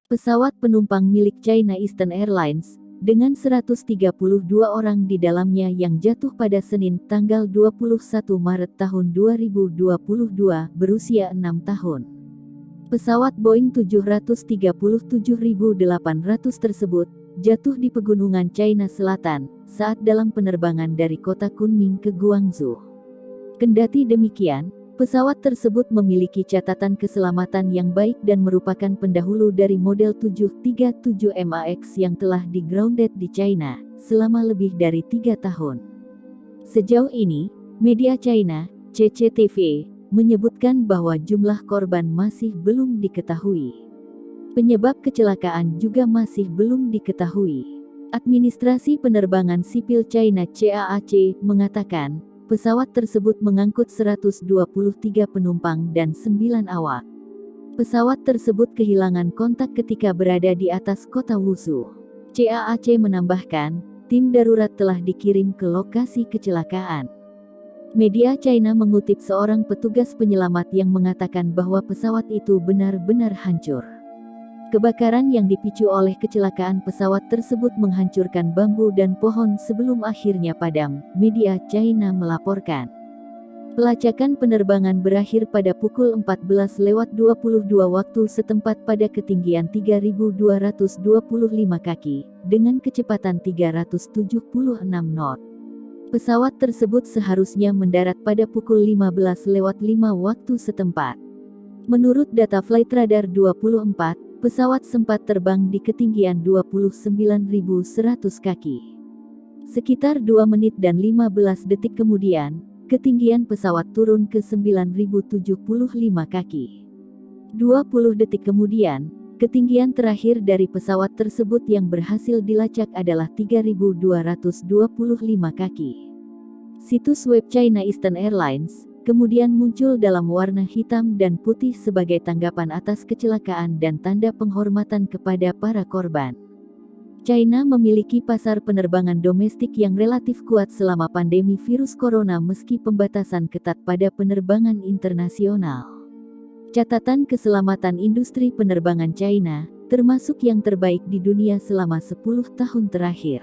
Pesawat penumpang milik China Eastern Airlines, dengan 132 orang di dalamnya yang jatuh pada Senin tanggal 21 Maret tahun 2022 berusia 6 tahun. Pesawat Boeing 737-800 tersebut jatuh di pegunungan China Selatan saat dalam penerbangan dari kota Kunming ke Guangzhou. Kendati demikian, pesawat tersebut memiliki catatan keselamatan yang baik dan merupakan pendahulu dari model 737 MAX yang telah di-grounded di China selama lebih dari 3 tahun. Sejauh ini, media China, CCTV, menyebutkan bahwa jumlah korban masih belum diketahui. Penyebab kecelakaan juga masih belum diketahui. Administrasi Penerbangan Sipil China CAAC mengatakan, pesawat tersebut mengangkut 123 penumpang dan 9 awak. Pesawat tersebut kehilangan kontak ketika berada di atas kota Wuzhou. CAAC menambahkan, tim darurat telah dikirim ke lokasi kecelakaan. Media China mengutip seorang petugas penyelamat yang mengatakan bahwa pesawat itu benar-benar hancur. Kebakaran yang dipicu oleh kecelakaan pesawat tersebut menghancurkan bambu dan pohon sebelum akhirnya padam, media China melaporkan. Pelacakan penerbangan berakhir pada pukul 14.22 waktu setempat pada ketinggian 3.225 kaki, dengan kecepatan 376 knot. Pesawat tersebut seharusnya mendarat pada pukul 15.05 waktu setempat. Menurut data Flight Radar 24, pesawat sempat terbang di ketinggian 29.100 kaki. Sekitar 2 menit dan 15 detik kemudian, ketinggian pesawat turun ke 9.075 kaki. 20 detik kemudian, ketinggian terakhir dari pesawat tersebut yang berhasil dilacak adalah 3.225 kaki. Situs web China Eastern Airlines kemudian muncul dalam warna hitam dan putih sebagai tanggapan atas kecelakaan dan tanda penghormatan kepada para korban. China memiliki pasar penerbangan domestik yang relatif kuat selama pandemi virus corona meski pembatasan ketat pada penerbangan internasional. Catatan keselamatan industri penerbangan China, termasuk yang terbaik di dunia selama 10 tahun terakhir.